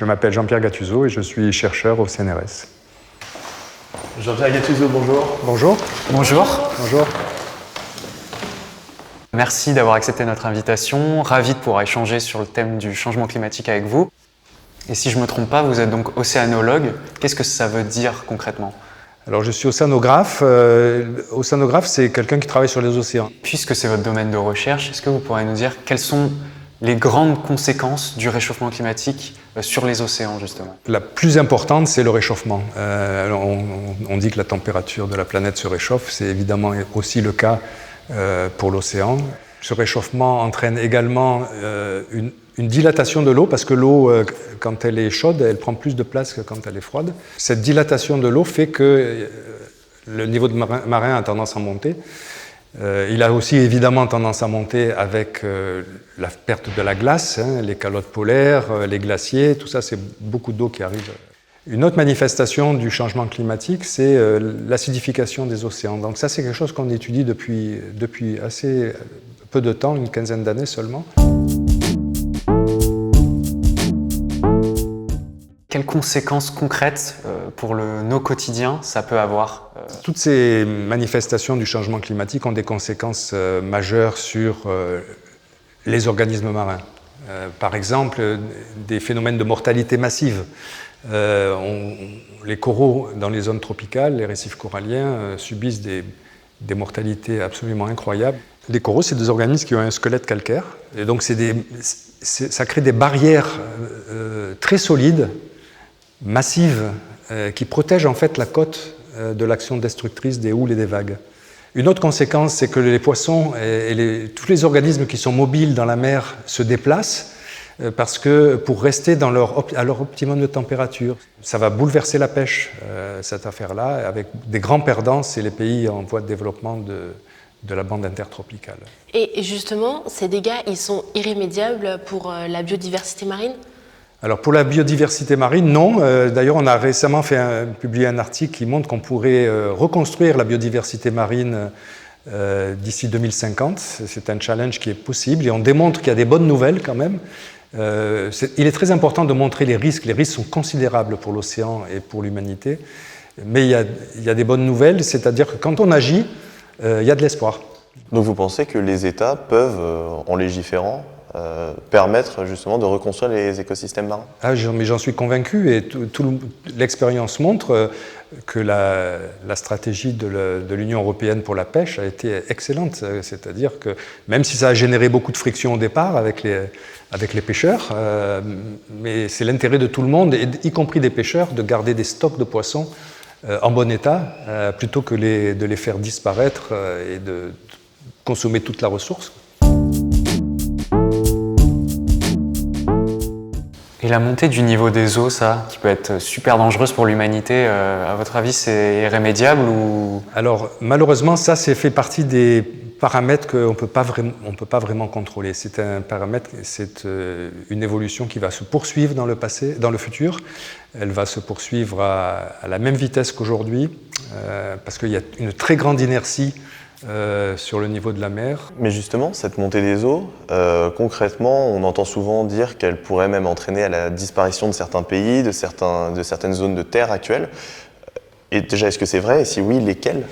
Je m'appelle Jean-Pierre Gattuso et je suis chercheur au CNRS. Jean-Pierre Gattuso, bonjour. Bonjour. Bonjour. Bonjour. Merci d'avoir accepté notre invitation. Ravi de pouvoir échanger sur le thème du changement climatique avec vous. Et si je ne me trompe pas, vous êtes donc océanologue. Qu'est-ce que ça veut dire concrètement ? Alors je suis océanographe. Océanographe, c'est quelqu'un qui travaille sur les océans. Puisque c'est votre domaine de recherche, est-ce que vous pourriez nous dire quelles sont les grandes conséquences du réchauffement climatique sur les océans, justement? La plus importante, c'est le réchauffement. On dit que la température de la planète se réchauffe. C'est évidemment aussi le cas pour l'océan. Ce réchauffement entraîne également une dilatation de l'eau, parce que l'eau, quand elle est chaude, elle prend plus de place que quand elle est froide. Cette dilatation de l'eau fait que le niveau de marin a tendance à monter. Il a aussi évidemment tendance à monter avec la perte de la glace, les calottes polaires, les glaciers, tout ça, c'est beaucoup d'eau qui arrive. Une autre manifestation du changement climatique, c'est l'acidification des océans. Donc ça, c'est quelque chose qu'on étudie depuis assez peu de temps, une quinzaine d'années seulement. Quelles conséquences concrètes pour nos quotidiens ça peut avoir Toutes ces manifestations du changement climatique ont des conséquences majeures sur les organismes marins. Par exemple, des phénomènes de mortalité massive. Les coraux dans les zones tropicales, les récifs coralliens, subissent des mortalités absolument incroyables. Les coraux, c'est des organismes qui ont un squelette calcaire, et donc ça crée des barrières très solides, massives, qui protègent en fait la côte de l'action destructrice des houles et des vagues. Une autre conséquence, c'est que les poissons et tous les organismes qui sont mobiles dans la mer se déplacent, parce que pour rester à leur optimum de température, ça va bouleverser la pêche, cette affaire-là, avec des grands perdants, c'est les pays en voie de développement de la bande intertropicale. Et justement, ces dégâts, ils sont irrémédiables pour la biodiversité marine ? Alors pour la biodiversité marine, non. D'ailleurs, on a récemment publié un article qui montre qu'on pourrait reconstruire la biodiversité marine d'ici 2050. C'est un challenge qui est possible et on démontre qu'il y a des bonnes nouvelles quand même. Il est très important de montrer les risques. Les risques sont considérables pour l'océan et pour l'humanité. Mais il y a des bonnes nouvelles, c'est-à-dire que quand on agit, il y a de l'espoir. Donc vous pensez que les États peuvent, en légiférant, permettre justement de reconstruire les écosystèmes marins? Mais j'en suis convaincu et l'expérience montre que la stratégie de l'Union européenne pour la pêche a été excellente. C'est-à-dire que même si ça a généré beaucoup de frictions au départ avec les pêcheurs, mais c'est l'intérêt de tout le monde, y compris des pêcheurs, de garder des stocks de poissons en bon état plutôt que de les faire disparaître et de consommer toute la ressource. Et la montée du niveau des eaux, ça, qui peut être super dangereuse pour l'humanité, à votre avis, c'est irrémédiable ou... Alors, malheureusement, ça, c'est fait partie des paramètres qu'on ne peut pas vraiment contrôler. C'est un paramètre, c'est une évolution qui va se poursuivre dans le futur. Elle va se poursuivre à la même vitesse qu'aujourd'hui, parce qu'il y a une très grande inertie sur le niveau de la mer. Mais justement, cette montée des eaux, concrètement, on entend souvent dire qu'elle pourrait même entraîner à la disparition de certains pays, de certaines zones de terre actuelles. Et déjà, est-ce que c'est vrai? Et si oui, lesquels?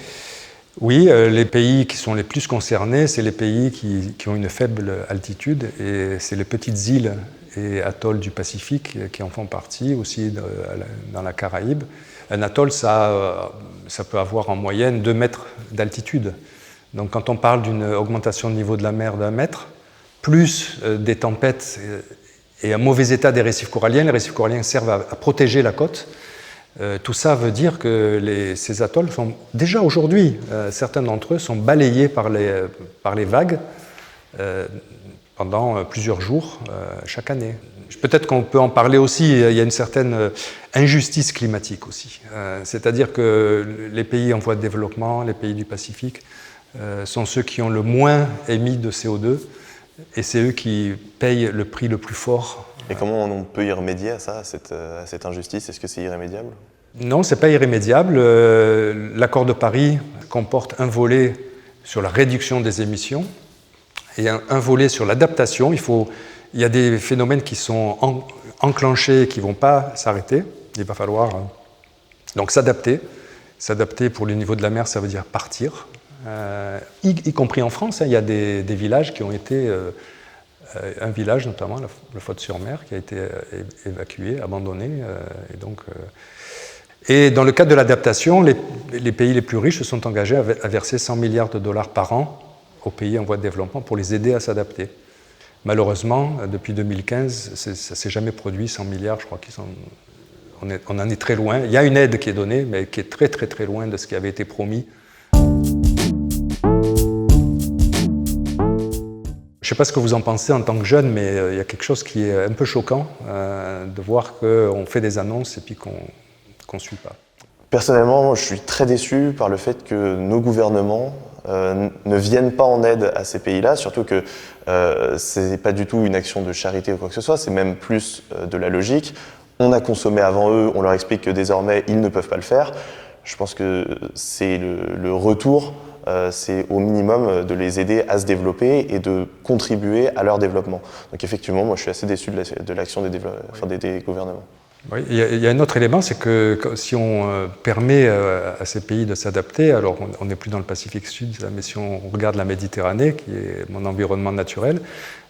Oui, les pays qui sont les plus concernés, c'est les pays qui ont une faible altitude, et c'est les petites îles et atolls du Pacifique qui en font partie, aussi dans la Caraïbe. Un atoll, ça peut avoir en moyenne 2 mètres d'altitude. Donc quand on parle d'une augmentation de niveau de la mer d'1 mètre, plus des tempêtes et un mauvais état des récifs coralliens, les récifs coralliens servent à protéger la côte. Tout ça veut dire que ces atolls sont déjà aujourd'hui, certains d'entre eux sont balayés par les vagues pendant plusieurs jours chaque année. Peut-être qu'on peut en parler aussi, il y a une certaine injustice climatique aussi. C'est-à-dire que les pays en voie de développement, les pays du Pacifique, sont ceux qui ont le moins émis de CO2 et c'est eux qui payent le prix le plus fort. Et comment on peut y remédier à ça, à cette injustice? Est-ce que c'est irrémédiable? Non, ce n'est pas irrémédiable. L'accord de Paris comporte un volet sur la réduction des émissions et un volet sur l'adaptation. Il y a des phénomènes qui sont enclencher, qui ne vont pas s'arrêter. Il va falloir donc s'adapter. S'adapter pour le niveau de la mer, ça veut dire partir. Y compris en France, hein, il y a des villages qui ont été... un village notamment, le Faute-sur-Mer, qui a été évacué, abandonné. Et dans le cadre de l'adaptation, les pays les plus riches se sont engagés à verser 100 milliards de dollars par an aux pays en voie de développement pour les aider à s'adapter. Malheureusement, depuis 2015, ça ne s'est jamais produit, 100 milliards, je crois on en est très loin. Il y a une aide qui est donnée, mais qui est très très très loin de ce qui avait été promis. Je ne sais pas ce que vous en pensez en tant que jeune, mais il y a quelque chose qui est un peu choquant de voir qu'on fait des annonces et puis qu'on ne suit pas. Personnellement, je suis très déçu par le fait que nos gouvernements ne viennent pas en aide à ces pays-là, surtout que ce n'est pas du tout une action de charité ou quoi que ce soit, c'est même plus de la logique. On a consommé avant eux, on leur explique que désormais ils ne peuvent pas le faire. Je pense que c'est le retour, c'est au minimum de les aider à se développer et de contribuer à leur développement. Donc effectivement, moi je suis assez déçu de l'action des gouvernements. Oui, il y a un autre élément, c'est que si on permet à ces pays de s'adapter, alors on n'est plus dans le Pacifique Sud, mais si on regarde la Méditerranée, qui est mon environnement naturel,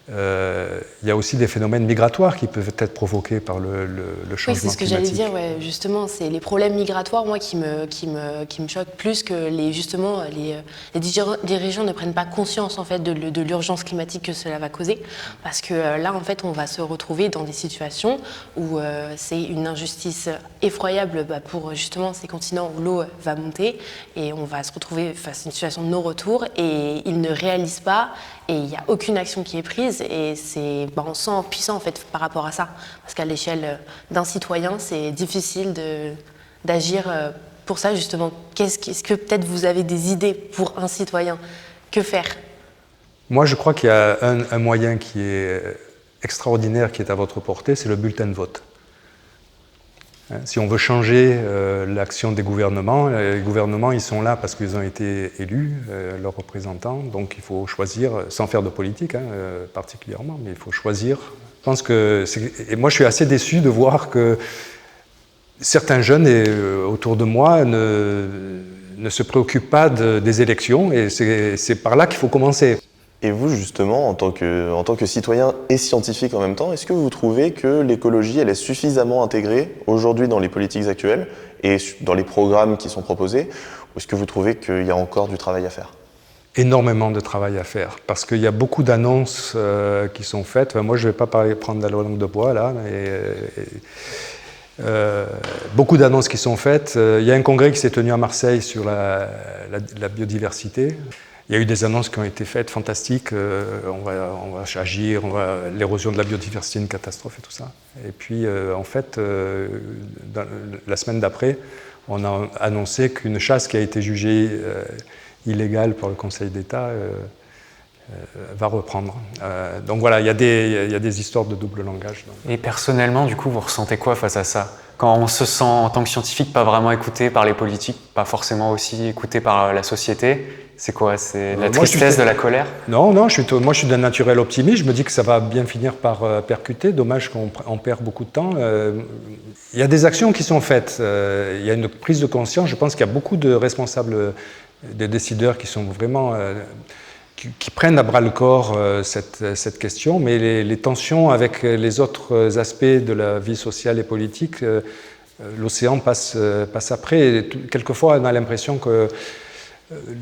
il y a aussi des phénomènes migratoires qui peuvent être provoqués par le changement climatique. Oui, c'est ce que j'allais dire, ouais, justement, c'est les problèmes migratoires, moi, qui me choquent plus que les dirigeants ne prennent pas conscience, en fait, de l'urgence climatique que cela va causer, parce que là, en fait, on va se retrouver dans des situations où c'est une injustice effroyable pour, justement, ces continents où l'eau va monter, et on va se retrouver face à une situation de non-retour, et ils ne réalisent pas, et il n'y a aucune action qui est prise, et on se sent puissant en fait par rapport à ça, parce qu'à l'échelle d'un citoyen, c'est difficile d'agir pour ça justement. Est-ce que peut-être vous avez des idées pour un citoyen? Que faire? Moi, je crois qu'il y a un moyen qui est extraordinaire, qui est à votre portée, c'est le bulletin de vote. Si on veut changer l'action des gouvernements, les gouvernements ils sont là parce qu'ils ont été élus, leurs représentants, donc il faut choisir, sans faire de politique particulièrement, mais il faut choisir. Je pense et moi je suis assez déçu de voir que certains jeunes autour de moi ne se préoccupent pas des élections, et c'est par là qu'il faut commencer. Et vous, justement, en tant que citoyen et scientifique en même temps, est-ce que vous trouvez que l'écologie, elle est suffisamment intégrée aujourd'hui dans les politiques actuelles et dans les programmes qui sont proposés, ou est-ce que vous trouvez qu'il y a encore du travail à faire? Énormément de travail à faire, parce qu'il y a beaucoup d'annonces qui sont faites. Moi, je ne vais pas prendre la langue de bois, là, mais beaucoup d'annonces qui sont faites. Il y a un congrès qui s'est tenu à Marseille sur la biodiversité. Il y a eu des annonces qui ont été faites, fantastiques, on va agir, l'érosion de la biodiversité est une catastrophe et tout ça. Et puis, en fait, la semaine d'après, on a annoncé qu'une chasse qui a été jugée illégale par le Conseil d'État va reprendre. Donc voilà, il y a des histoires de double langage. Et personnellement, du coup, vous ressentez quoi face à ça? Quand on se sent, en tant que scientifique, pas vraiment écouté par les politiques, pas forcément aussi écouté par la société, c'est quoi? C'est de la tristesse, de la colère? Non, moi je suis d'un naturel optimiste, je me dis que ça va bien finir par percuter, dommage qu'on perd beaucoup de temps. Il y a des actions qui sont faites, il y a une prise de conscience, je pense qu'il y a beaucoup de responsables, de décideurs qui sont vraiment... qui prennent à bras le corps cette question, mais les tensions avec les autres aspects de la vie sociale et politique, l'océan passe après. Et quelquefois, on a l'impression que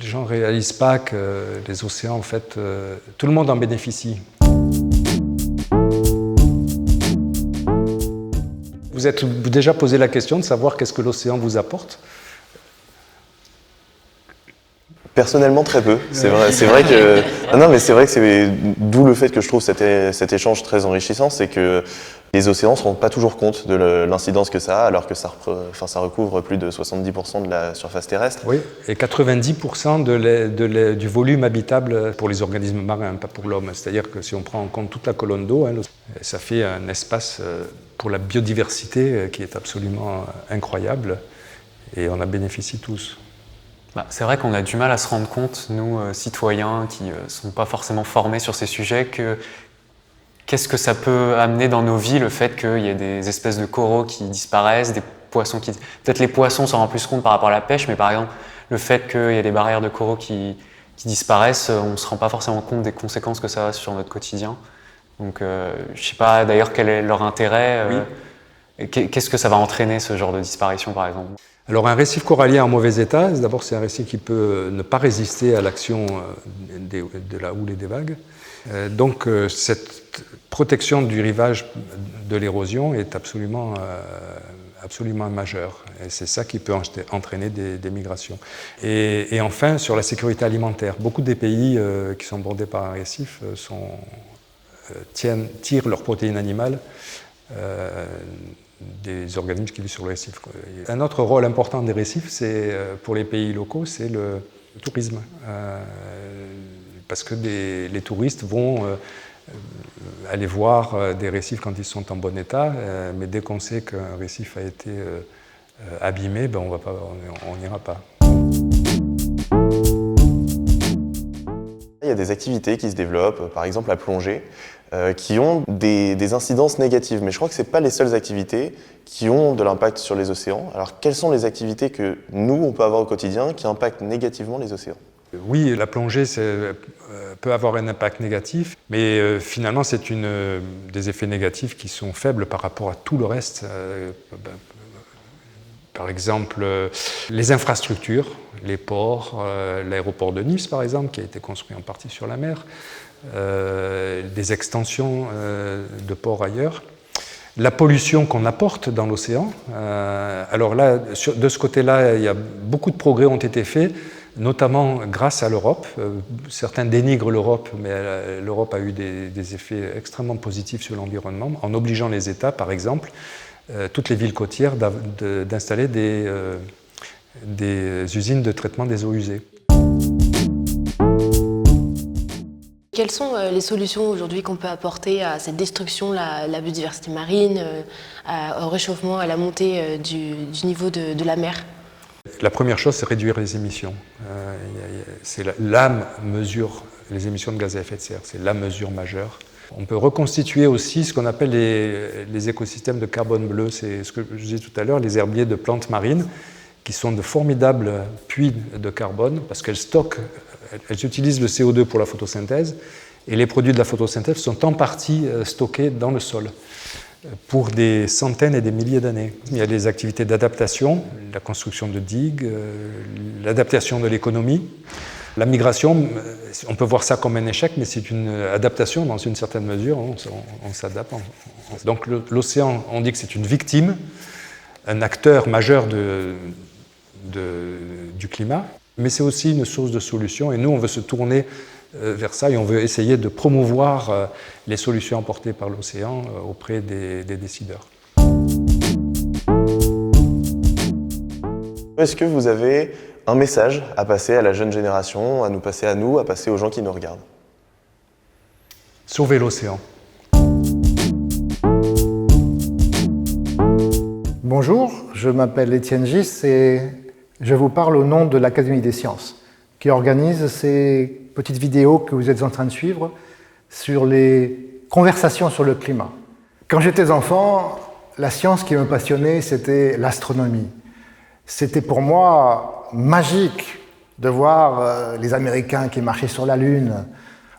les gens ne réalisent pas que les océans, en fait, tout le monde en bénéficie. Vous êtes déjà posé la question de savoir qu'est-ce que l'océan vous apporte? Personnellement, très peu. C'est vrai que c'est d'où le fait que je trouve cet échange très enrichissant, c'est que les océans ne se rendent pas toujours compte de l'incidence que ça a, alors que ça recouvre plus de 70% de la surface terrestre. Oui, et 90% du volume habitable pour les organismes marins, pas pour l'homme. C'est-à-dire que si on prend en compte toute la colonne d'eau, ça fait un espace pour la biodiversité qui est absolument incroyable, et on en bénéficie tous. C'est vrai qu'on a du mal à se rendre compte, nous, citoyens qui ne sont pas forcément formés sur ces sujets, qu'est-ce que ça peut amener dans nos vies, le fait qu'il y ait des espèces de coraux qui disparaissent, des poissons qui... Peut-être les poissons s'en rendent plus compte par rapport à la pêche, mais par exemple, le fait qu'il y ait des barrières de coraux qui disparaissent, on ne se rend pas forcément compte des conséquences que ça a sur notre quotidien. Donc, je ne sais pas d'ailleurs quel est leur intérêt. Qu'est-ce que ça va entraîner, ce genre de disparition, par exemple? Alors, un récif corallien en mauvais état, d'abord, c'est un récif qui peut ne pas résister à l'action de la houle et des vagues. Donc, cette protection du rivage de l'érosion est absolument majeure. Et c'est ça qui peut entraîner des migrations. Et enfin, sur la sécurité alimentaire, beaucoup des pays qui sont bordés par un récif tirent leurs protéines animales des organismes qui vivent sur le récif. Un autre rôle important des récifs, pour les pays locaux, c'est le tourisme. Parce que les touristes vont aller voir des récifs quand ils sont en bon état, mais dès qu'on sait qu'un récif a été abîmé, on n'ira pas. Il y a des activités qui se développent, par exemple la plongée, qui ont des incidences négatives. Mais je crois que ce n'est pas les seules activités qui ont de l'impact sur les océans. Alors quelles sont les activités que nous, on peut avoir au quotidien qui impactent négativement les océans? Oui, la plongée peut avoir un impact négatif, mais finalement c'est des effets négatifs qui sont faibles par rapport à tout le reste. Par exemple, les infrastructures, les ports, l'aéroport de Nice par exemple, qui a été construit en partie sur la mer, des extensions de ports ailleurs. La pollution qu'on apporte dans l'océan. Alors là, de ce côté-là, beaucoup de progrès ont été faits, notamment grâce à l'Europe. Certains dénigrent l'Europe, mais l'Europe a eu des effets extrêmement positifs sur l'environnement, en obligeant les États, par exemple, toutes les villes côtières, d'installer des usines de traitement des eaux usées. Quelles sont les solutions aujourd'hui qu'on peut apporter à cette destruction, la biodiversité marine, au réchauffement, à la montée du niveau de la mer? La première chose, c'est réduire les émissions. C'est la mesure, les émissions de gaz à effet de serre, c'est la mesure majeure. On peut reconstituer aussi ce qu'on appelle les écosystèmes de carbone bleu. C'est ce que je disais tout à l'heure, les herbiers de plantes marines, qui sont de formidables puits de carbone, parce qu'elles utilisent le CO2 pour la photosynthèse, et les produits de la photosynthèse sont en partie stockés dans le sol pour des centaines et des milliers d'années. Il y a des activités d'adaptation, la construction de digues, l'adaptation de l'économie. La migration, on peut voir ça comme un échec, mais c'est une adaptation dans une certaine mesure, on s'adapte. Donc l'océan, on dit que c'est une victime, un acteur majeur du climat, mais c'est aussi une source de solutions, et nous on veut se tourner vers ça et on veut essayer de promouvoir les solutions apportées par l'océan auprès des décideurs. Est-ce que vous avez un message à passer à la jeune génération, à nous passer à nous, à passer aux gens qui nous regardent? Sauver l'océan. Bonjour, je m'appelle Étienne Gis et je vous parle au nom de l'Académie des sciences, qui organise ces petites vidéos que vous êtes en train de suivre sur les conversations sur le climat. Quand j'étais enfant, la science qui me passionnait, c'était l'astronomie. C'était pour moi magique de voir les Américains qui marchaient sur la Lune.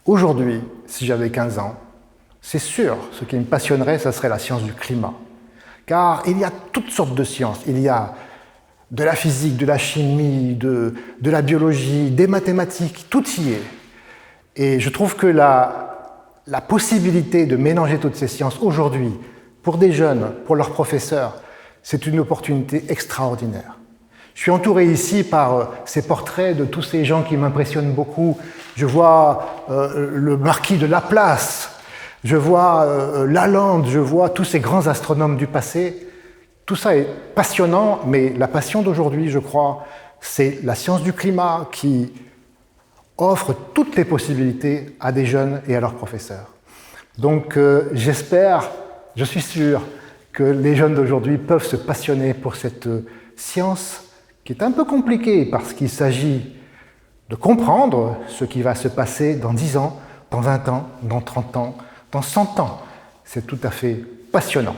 Aujourd'hui, si j'avais 15 ans, c'est sûr, ce qui me passionnerait, ce serait la science du climat. Car il y a toutes sortes de sciences. Il y a de la physique, de la chimie, de la biologie, des mathématiques, tout y est. Et je trouve que la possibilité de mélanger toutes ces sciences aujourd'hui, pour des jeunes, pour leurs professeurs, c'est une opportunité extraordinaire. Je suis entouré ici par ces portraits de tous ces gens qui m'impressionnent beaucoup. Je vois le marquis de Laplace, je vois Lalande, je vois tous ces grands astronomes du passé. Tout ça est passionnant, mais la passion d'aujourd'hui, je crois, c'est la science du climat qui offre toutes les possibilités à des jeunes et à leurs professeurs. Donc j'espère, je suis sûr, que les jeunes d'aujourd'hui peuvent se passionner pour cette science qui est un peu compliquée parce qu'il s'agit de comprendre ce qui va se passer dans 10 ans, dans 20 ans, dans 30 ans, dans 100 ans. C'est tout à fait passionnant.